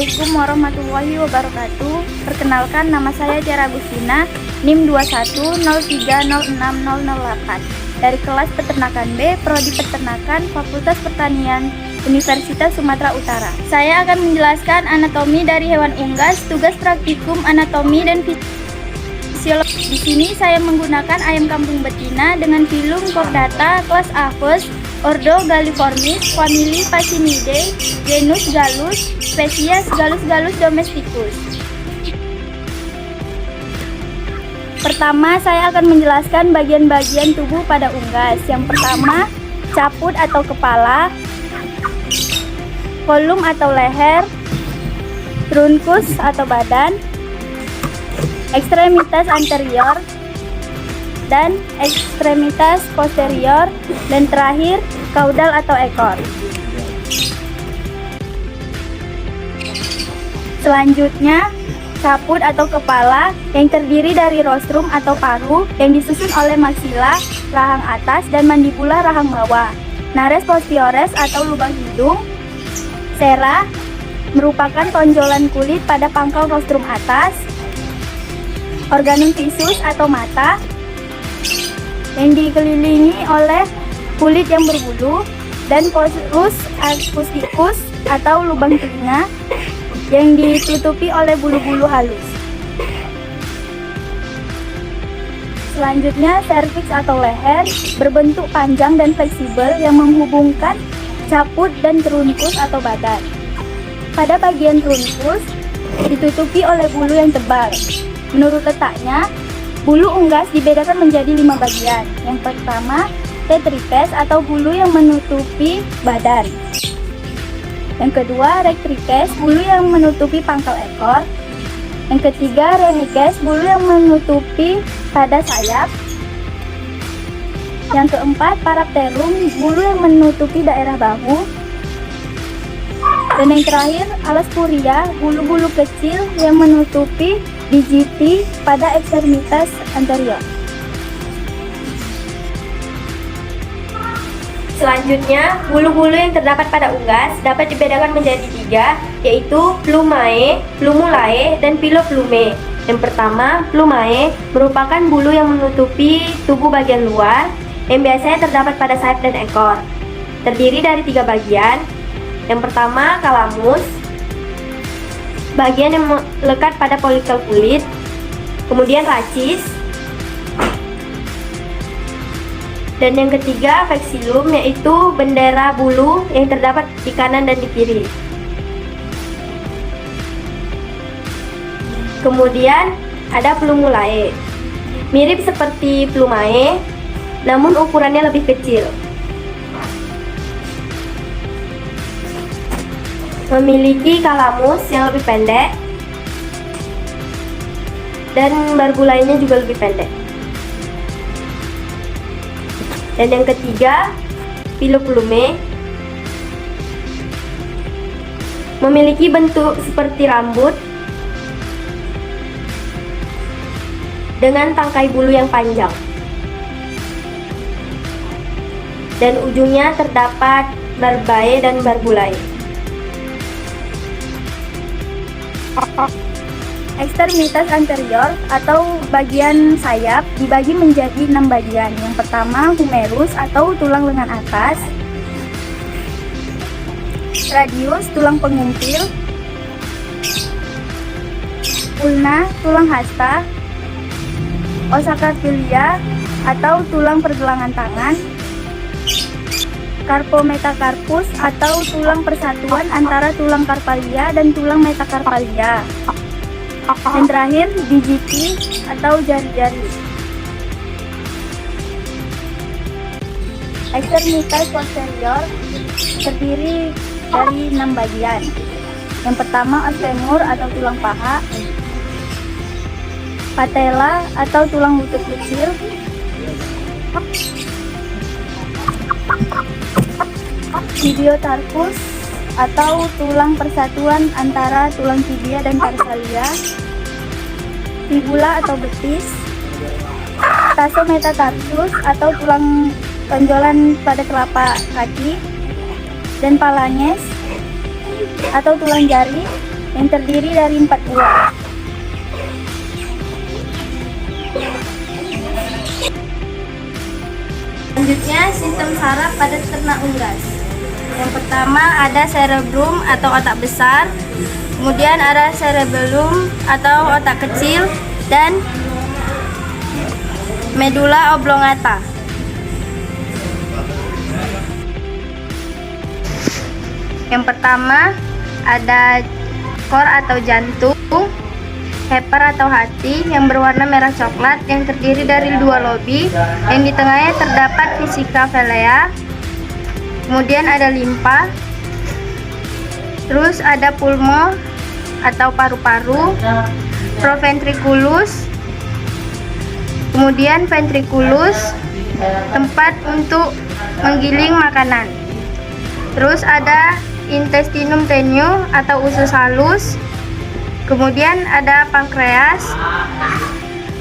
Assalamualaikum warahmatullahi wabarakatuh. Perkenalkan, nama saya Tiara Agustina, NIM 2103060008 dari kelas Peternakan B, Prodi Peternakan, Fakultas Pertanian, Universitas Sumatera Utara. Saya akan menjelaskan anatomi dari hewan unggas, tugas praktikum anatomi dan fisiologi. Di sini saya menggunakan ayam kampung betina dengan filum chordata kelas Aves, ordo Galliformis, famili Pachynidae, genus Gallus, spesies Gallus domesticus. Pertama, saya akan menjelaskan bagian-bagian tubuh pada unggas. Yang pertama, caput atau kepala, kolum atau leher, trunkus atau badan, ekstremitas anterior dan ekstremitas posterior, dan terakhir kaudal atau ekor. Selanjutnya, caput atau kepala yang terdiri dari rostrum atau paru yang disusun oleh maksila rahang atas dan mandibula rahang bawah. Nares posteriores atau lubang hidung. Sera merupakan tonjolan kulit pada pangkal rostrum atas. Organum visus atau mata yang dikelilingi oleh kulit yang berbulu, dan polus acusticus atau lubang telinga yang ditutupi oleh bulu-bulu halus. Selanjutnya, serviks atau leher berbentuk panjang dan fleksibel yang menghubungkan caput dan trunkus atau badan. Pada bagian trunkus ditutupi oleh bulu yang tebal. Menurut letaknya, bulu unggas dibedakan menjadi 5 bagian. Yang pertama, tetripes atau bulu yang menutupi badan. Yang kedua, rectrices, bulu yang menutupi pangkal ekor. Yang ketiga, renices, bulu yang menutupi pada sayap. Yang keempat, parapterum, bulu yang menutupi daerah bahu. Dan yang terakhir, alaspuria, bulu-bulu kecil yang menutupi digiti pada ekstremitas anterior. Selanjutnya, bulu-bulu yang terdapat pada unggas dapat dibedakan menjadi 3, yaitu plumae, plumulae, dan piloplume. Yang pertama, plumae merupakan bulu yang menutupi tubuh bagian luar yang biasanya terdapat pada sayap dan ekor. Terdiri dari 3 bagian. Yang pertama, kalamus, bagian yang melekat pada folikel kulit. Kemudian racis. Dan yang ketiga, vexillum, yaitu bendera bulu yang terdapat di kanan dan di kiri. Kemudian ada plumulae, mirip seperti plumae, namun ukurannya lebih kecil. Memiliki kalamus yang lebih pendek dan barbulainya juga lebih pendek. Dan yang ketiga, piloplume, memiliki bentuk seperti rambut dengan tangkai bulu yang panjang, dan ujungnya terdapat barbae dan barbulae. Ekstremitas anterior atau bagian sayap dibagi menjadi 6 bagian. Yang pertama, humerus atau tulang lengan atas, radius tulang pengumpil, ulna tulang hasta, osacarpilia atau tulang pergelangan tangan, carpometacarpus atau tulang persatuan antara tulang carpalia dan tulang metacarpalia. Dan terakhir, digiti atau jari-jari. Ekstremitas posterior terdiri dari 6 bagian. Yang pertama, os femur atau tulang paha, patella atau tulang lutut kecil, tibiotarcus atau tulang persatuan antara tulang tibia dan tarsalia, fibula atau betis, tasometatarsus atau tulang tonjolan pada telapak kaki, dan phalanges atau tulang jari yang terdiri dari 4 buah. Selanjutnya, sistem saraf pada ternak unggas. Yang pertama ada cerebrum atau otak besar, kemudian ada cerebellum atau otak kecil, dan medulla oblongata. Yang pertama ada kor atau jantung, heper atau hati yang berwarna merah coklat yang terdiri dari 2 lobi, yang di tengahnya terdapat vesika velea. Kemudian ada limpa, terus ada pulmo atau paru-paru, proventriculus, kemudian ventriculus, tempat untuk menggiling makanan. Terus ada intestinum tenue atau usus halus, kemudian ada pankreas,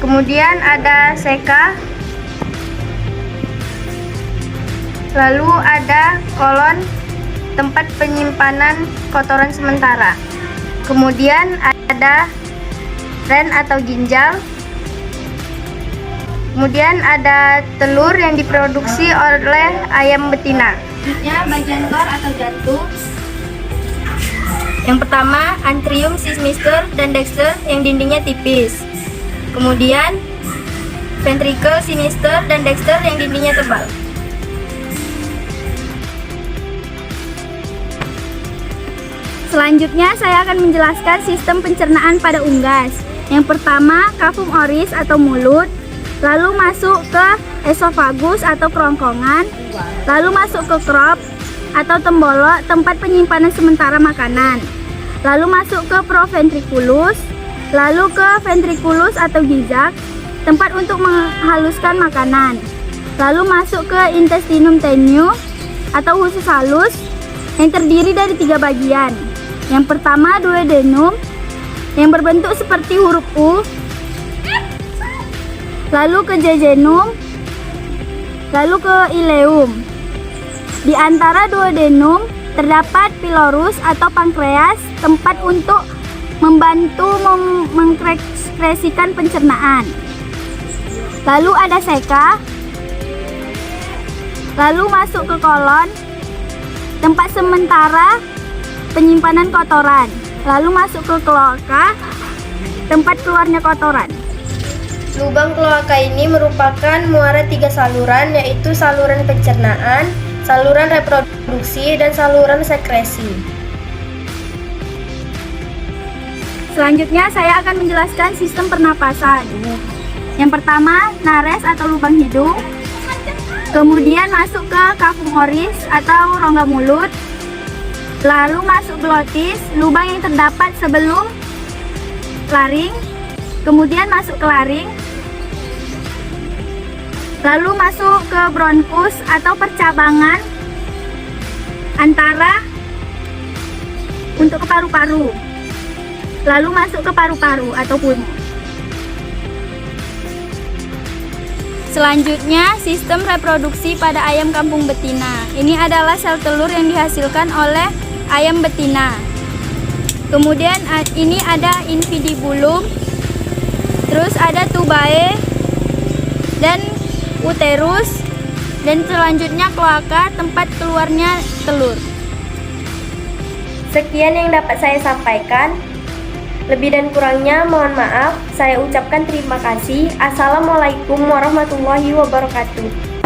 kemudian ada seka, lalu ada kolon, tempat penyimpanan kotoran sementara, kemudian ada ren atau ginjal, kemudian ada telur yang diproduksi oleh ayam betina. Selanjutnya bagian kor atau jantung. Yang pertama antrium sinister dan dexter yang dindingnya tipis, kemudian ventricle sinister dan dexter yang dindingnya tebal. Selanjutnya saya akan menjelaskan sistem pencernaan pada unggas. Yang pertama cavum oris atau mulut, lalu masuk ke esofagus atau kerongkongan, lalu masuk ke crop atau tembolok, tempat penyimpanan sementara makanan, lalu masuk ke proventriculus, lalu ke ventriculus atau gizak, tempat untuk menghaluskan makanan, lalu masuk ke intestinum tenue atau usus halus yang terdiri dari 3 bagian. Yang pertama duodenum yang berbentuk seperti huruf U, lalu ke jejunum, lalu ke ileum. Di antara duodenum terdapat pylorus atau pankreas, tempat untuk membantu mengekskresikan pencernaan. Lalu ada seka, lalu masuk ke kolon, tempat sementara penyimpanan kotoran, lalu masuk ke kloaka, tempat keluarnya kotoran. Lubang kloaka ini merupakan muara 3 saluran, yaitu saluran pencernaan, saluran reproduksi, dan saluran sekresi. Selanjutnya saya akan menjelaskan sistem pernapasan. Yang pertama nares atau lubang hidung, kemudian masuk ke cavum oris atau rongga mulut, lalu masuk glotis, lubang yang terdapat sebelum laring, kemudian masuk ke laring, lalu masuk ke bronkus atau percabangan antara untuk ke paru-paru, lalu masuk ke paru-paru atau pulmo. Selanjutnya, sistem reproduksi pada ayam kampung betina. Ini adalah sel telur yang dihasilkan oleh ayam betina. Kemudian ini ada infundibulum, terus ada tubae dan uterus, dan selanjutnya kloaka, tempat keluarnya telur. Sekian yang dapat saya sampaikan. Lebih dan kurangnya mohon maaf. Saya ucapkan terima kasih. Assalamualaikum warahmatullahi wabarakatuh.